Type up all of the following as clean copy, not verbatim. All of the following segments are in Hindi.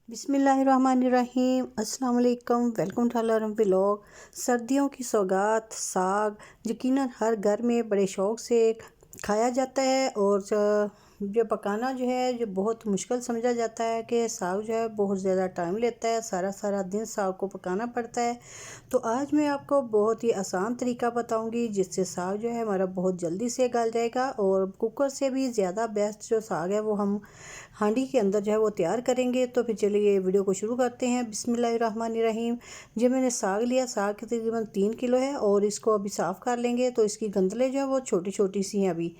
बिस्मिल्लाहिर्रहमानिर्रहीम अस्सलाम वालेकुम। Welcome to alarm vlog. सर्दियों की सौगात साग यकीनन हर घर में बड़े शौक़ से खाया जाता है और जो पकाना जो है जो बहुत मुश्किल समझा जाता है कि साग जो है बहुत ज़्यादा टाइम लेता है, सारा सारा दिन साग को पकाना पड़ता है। तो आज मैं आपको बहुत ही आसान तरीका बताऊंगी जिससे साग जो है हमारा बहुत जल्दी से गल जाएगा और कुकर से भी ज़्यादा बेस्ट जो साग है वो हम हांडी के अंदर जो है वो तैयार करेंगे। तो फिर चलिए वीडियो को शुरू करते हैं। बिस्मिल्लाहिर्रहमानिर्रहीम। जो मैंने साग लिया, साग के तकरीबन 3 किलो है और इसको अभी साफ़ कर लेंगे। तो इसकी गंदलें जो है वो छोटी छोटी सी हैं अभी।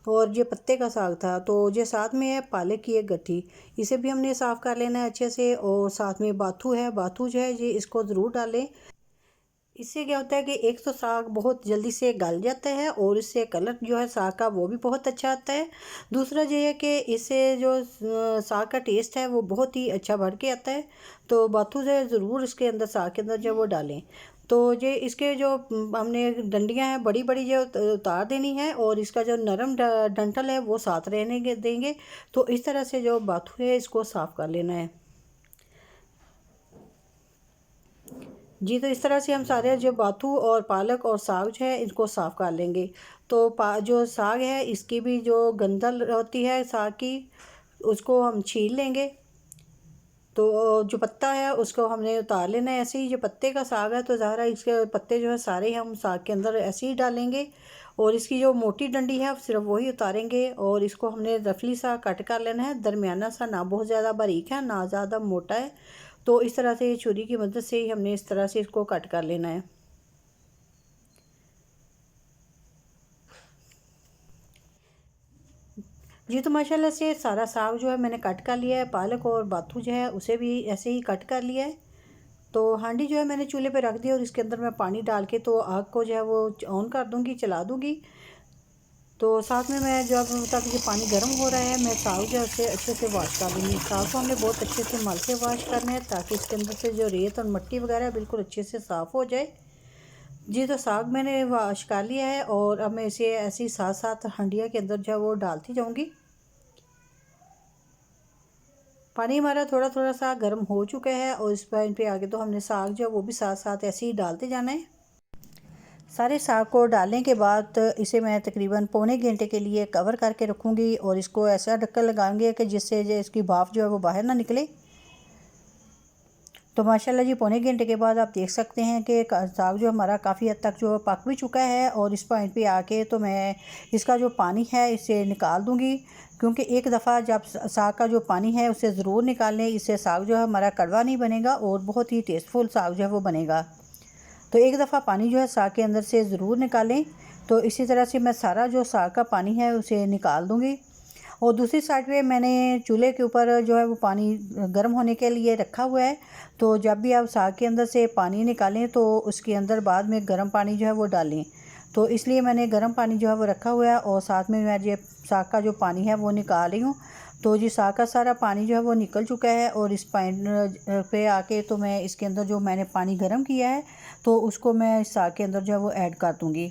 और ये पत्ते का साग था। तो ये साथ में है पालक की एक गट्ठी, इसे भी हमने साफ़ कर लेना है अच्छे से। और साथ में बाथू है, बाथू जो है ये इसको ज़रूर डालें। इससे क्या होता है कि एक तो साग बहुत जल्दी से गल जाता है और इससे कलर जो है साग का वो भी बहुत अच्छा आता है। दूसरा ये है कि इससे जो साग का टेस्ट है वो बहुत ही अच्छा बढ़ के आता है। तो बाथू से ज़रूर इसके अंदर साग के अंदर जो वो डालें। तो ये इसके जो हमने डंडियां हैं बड़ी बड़ी जो उतार देनी है और इसका जो नरम डंठल है वो साथ रहने देंगे। तो इस तरह से जो बाथू है इसको साफ़ कर लेना है जी। तो इस तरह से हम सारे जो बाथू और पालक और साग जो है इनको साफ़ कर लेंगे। तो जो साग है इसकी भी जो गंदल होती है साग की उसको हम छील लेंगे। तो जो पत्ता है उसको हमने उतार लेना है ऐसे ही। जो पत्ते का साग है तो ज़ाहिर है इसके पत्ते जो है सारे हम साग के अंदर ऐसे ही डालेंगे और इसकी जो मोटी डंडी है सिर्फ वही उतारेंगे। और इसको हमने रफली सा कट कर लेना है, दरमियाना सा, ना बहुत ज़्यादा बारीक है ना ज़्यादा मोटा है। तो इस तरह से छुरी की मदद से ही हमने इस तरह से इसको कट कर लेना है जी। तो माशाल्लाह से सारा साग जो है मैंने कट कर लिया है। पालक और बाथू जो है उसे भी ऐसे ही कट कर लिया है। तो हांडी जो है मैंने चूल्हे पे रख दिया और इसके अंदर मैं पानी डाल के तो आग को जो है वो ऑन कर दूंगी, चला दूंगी। तो साथ में मैं जब तक ये पानी गर्म हो रहा है मैं साग जो है उसे अच्छे से वॉश कर लूँगी। साग को हमने बहुत अच्छे से मल के वॉश करना है ताकि इसके अंदर से जो रेत और मिट्टी वगैरह बिल्कुल अच्छे से साफ़ हो जाए जी। तो साग मैंने वॉश कर लिया है और अब मैं इसे ऐसी साथ साथ हंडिया के अंदर जो है वो डालती जाऊँगी। पानी हमारा थोड़ा थोड़ा सा गर्म हो चुका है और इस पॉइंट पे आगे तो हमने साग जो है वो भी साथ साथ ऐसे ही डालते जाना है। सारे साग को डालने के बाद इसे मैं तकरीबन पौने घंटे के लिए कवर करके रखूँगी और इसको ऐसा ढक्कन लगाएंगे कि जिससे जो इसकी भाप जो है वो बाहर ना निकले। तो माशाल्लाह जी पौने घंटे के बाद आप देख सकते हैं कि साग जो हमारा काफ़ी हद तक जो पक भी चुका है। और इस पॉइंट पे आके तो मैं इसका जो पानी है इसे निकाल दूँगी, क्योंकि एक दफ़ा जब साग का जो पानी है उसे ज़रूर निकाल लें। इससे साग जो है हमारा कड़वा नहीं बनेगा और बहुत ही टेस्टफुल साग जो है वो बनेगा। तो एक दफ़ा पानी जो है साग के अंदर से ज़रूर निकालें। तो इसी तरह से मैं सारा जो साग का पानी है उसे निकाल दूँगी। और दूसरी साइड पे मैंने चूल्हे के ऊपर जो है वो पानी गर्म होने के लिए रखा हुआ है। तो जब भी आप साग के अंदर से पानी निकालें तो उसके अंदर बाद में गर्म पानी जो है वो डालें। तो इसलिए मैंने गर्म पानी जो है वो रखा हुआ है और साथ में मैं ये साग का जो पानी है वो निकाल रही हूँ। तो जी साग का सारा पानी जो है वो निकल चुका है और इस पॉइंट पे आके तो मैं इसके अंदर जो मैंने पानी गर्म किया है तो उसको मैं इस साग के अंदर जो है वो ऐड कर दूँगी।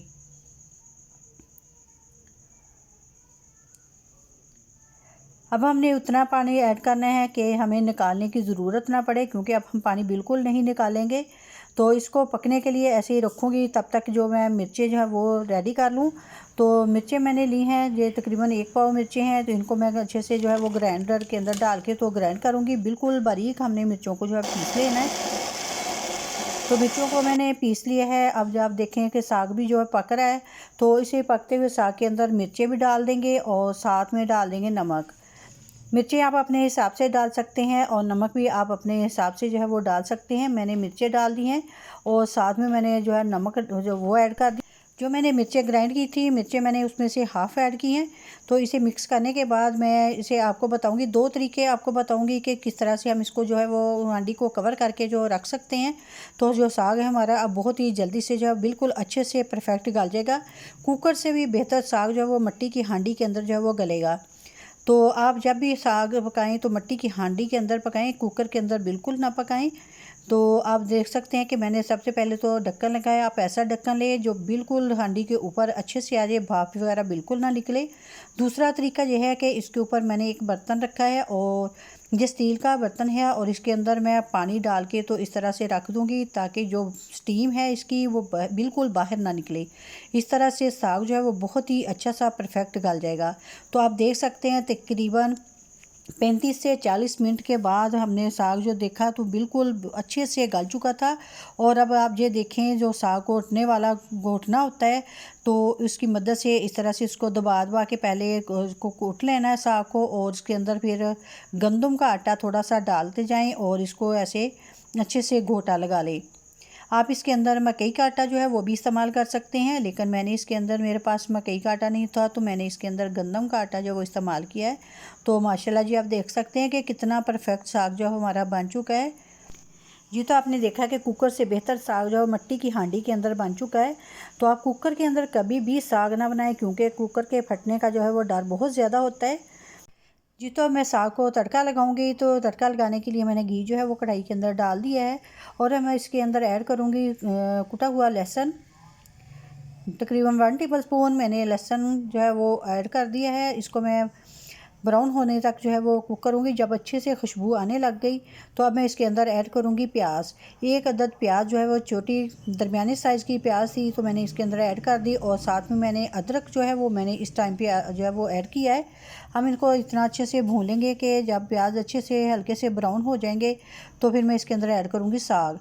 अब हमने उतना पानी ऐड करना है कि हमें निकालने की ज़रूरत ना पड़े, क्योंकि अब हम पानी बिल्कुल नहीं निकालेंगे। तो इसको पकने के लिए ऐसे ही रखूँगी तब तक जो मैं मिर्चें जो है वो रेडी कर लूँ। तो मिर्चें मैंने ली हैं, ये तकरीबन 1 पाव मिर्चें हैं। तो इनको मैं अच्छे से जो है वो ग्राइंडर के अंदर डाल के तो ग्राइंड करूँगी। बिल्कुल बारीक हमने मिर्चों को जो है पीस लेना है। तो मिर्चों को मैंने पीस लिया है। अब जब आप देखें कि साग भी जो है पक रहा है तो इसे पकते हुए साग के अंदर मिर्चें भी डाल देंगे और साथ में डाल देंगे नमक। मिर्चें आप अपने हिसाब से डाल सकते हैं और नमक भी आप अपने हिसाब से जो है वो डाल सकते हैं। मैंने मिर्चें डाल दी हैं और साथ में मैंने जो है नमक जो वो ऐड कर दी। जो मैंने मिर्चें ग्राइंड की थी, मिर्चें मैंने उसमें से हाफ़ ऐड की हैं। तो इसे मिक्स करने के बाद मैं इसे आपको बताऊंगी, 2 तरीके आपको बताऊंगी कि किस तरह से हम इसको जो है वो हांडी को कवर करके जो रख सकते हैं। तो जो साग है हमारा अब बहुत ही जल्दी से जो है बिल्कुल अच्छे से परफेक्ट गल जाएगा। कुकर से भी बेहतर साग जो है वो मिट्टी की हांडी के अंदर जो है वो गलेगा। तो आप जब भी साग पकाएं तो मिट्टी की हांडी के अंदर पकाएं, कुकर के अंदर बिल्कुल ना पकाएं। तो आप देख सकते हैं कि मैंने सबसे पहले तो ढक्कन लगाया। आप ऐसा ढक्कन लें जो बिल्कुल हांडी के ऊपर अच्छे से आ जाए, भाप वगैरह बिल्कुल ना निकले। दूसरा तरीका यह है कि इसके ऊपर मैंने एक बर्तन रखा है और ये स्टील का बर्तन है और इसके अंदर मैं पानी डाल के तो इस तरह से रख दूँगी ताकि जो स्टीम है इसकी वो बिल्कुल बाहर ना निकले। इस तरह से साग जो है वो बहुत ही अच्छा सा परफेक्ट गल जाएगा। तो आप देख सकते हैं तकरीबन 35 से 40 मिनट के बाद हमने साग जो देखा तो बिल्कुल अच्छे से गल चुका था। और अब आप ये देखें, जो साग घोटने वाला घोटना होता है तो उसकी मदद से इस तरह से इसको दबा दबा के पहले इसको कूट लेना है साग को, और इसके अंदर फिर गंदम का आटा थोड़ा सा डालते जाएं और इसको ऐसे अच्छे से घोटा लगा लें। आप इसके अंदर मकई का आटा जो है वो भी इस्तेमाल कर सकते हैं, लेकिन मैंने इसके अंदर, मेरे पास मकई का आटा नहीं था तो मैंने इसके अंदर गंदम का आटा जो वो इस्तेमाल किया है। तो माशाल्लाह जी आप देख सकते हैं कि कितना परफेक्ट साग जो हमारा बन चुका है। जी तो आपने देखा कि कुकर से बेहतर साग जो है मिट्टी की हांडी के अंदर बन चुका है। तो आप कुकर के अंदर कभी भी साग ना बनाएं, क्योंकि कुकर के फटने का जो है वो डर बहुत ज़्यादा होता है। जी तो मैं साग को तड़का लगाऊंगी। तो तड़का लगाने के लिए मैंने घी जो है वो कढ़ाई के अंदर डाल दिया है और मैं इसके अंदर ऐड करूंगी कुटा हुआ लहसुन। तकरीबन 1 टेबल स्पून मैंने लहसुन जो है वो ऐड कर दिया है। इसको मैं ब्राउन होने तक जो है वो कुक करूँगी। जब अच्छे से खुशबू आने लग गई तो अब मैं इसके अंदर ऐड करूँगी प्याज। एक अदद प्याज जो है वो छोटी दरमियानी साइज़ की प्याज थी तो मैंने इसके अंदर ऐड कर दी, और साथ में मैंने अदरक जो है वो मैंने इस टाइम पे जो है वो ऐड किया है। हम इनको इतना अच्छे से भून लेंगे कि जब प्याज अच्छे से हल्के से ब्राउन हो जाएंगे तो फिर मैं इसके अंदर ऐड करूँगी साग।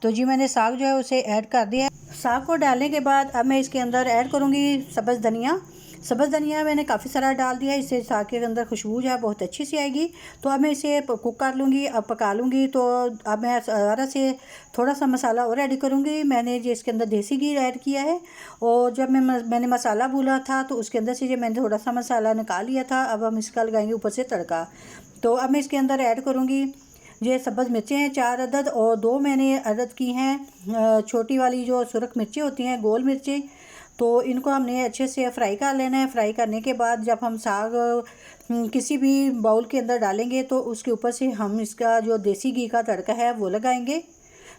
तो जी मैंने साग जो है उसे ऐड कर दिया है। साग को डालने के बाद अब मैं इसके अंदर ऐड करूँगी सब्ज़ धनिया। सब्ज़ धनिया मैंने काफ़ी सारा डाल दिया है, इससे साग के अंदर खुशबू जो है बहुत अच्छी सी आएगी। तो अब मैं इसे कुक कर लूँगी, अब पका लूँगी। तो अब मैं दोबारा से थोड़ा सा मसाला और ऐड करूँगी। मैंने जो इसके अंदर देसी घी ऐड किया है, और जब मैंने मसाला भूना था तो उसके अंदर से जो मैंने थोड़ा सा मसाला निकाल लिया था। अब हम इसका लगाएंगे ऊपर से तड़का। तो अब मैं इसके अंदर ऐड करूँगी ये सब्ज़ मिर्चें हैं 4 अदद, और 2 मैंने अदद की हैं छोटी वाली जो सुरख मिर्चें होती हैं, गोल मिर्चें। तो इनको हमने अच्छे से फ्राई कर लेना है। फ्राई करने के बाद जब हम साग किसी भी बाउल के अंदर डालेंगे तो उसके ऊपर से हम इसका जो देसी घी का तड़का है वो लगाएंगे।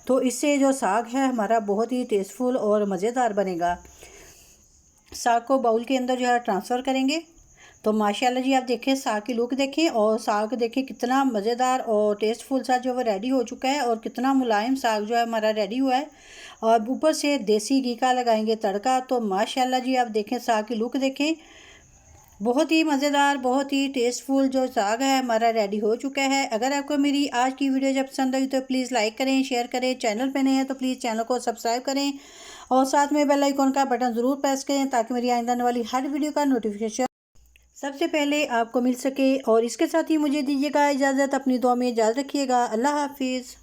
तो इससे जो साग है हमारा बहुत ही टेस्टफुल और मज़ेदार बनेगा। साग को बाउल के अंदर जो है ट्रांसफ़र करेंगे। तो माशाल्लाह जी आप देखें साग की लुक देखें, और साग देखें कितना मज़ेदार और टेस्टफुल सा जो वो रेडी हो चुका है, और कितना मुलायम साग जो है हमारा रेडी हुआ है। और ऊपर से देसी घी का लगाएंगे तड़का। तो माशाल्लाह जी आप देखें साग की लुक देखें, बहुत ही मज़ेदार, बहुत ही टेस्टफुल जो साग है हमारा रेडी हो चुका है। अगर आपको मेरी आज की वीडियो जब पसंद आई तो प्लीज़ लाइक करें, शेयर करें। चैनल पे नए हैं तो प्लीज़ चैनल को सब्सक्राइब करें, और साथ में बेल आइकॉन का बटन ज़रूर प्रेस करें ताकि मेरी आइंदा आने वाली हर वीडियो का नोटिफिकेशन सबसे पहले आपको मिल सके। और इसके साथ ही मुझे दीजिएगा इजाज़त, अपनी दुआ में इजाज़त रखिएगा। अल्लाह हाफिज़।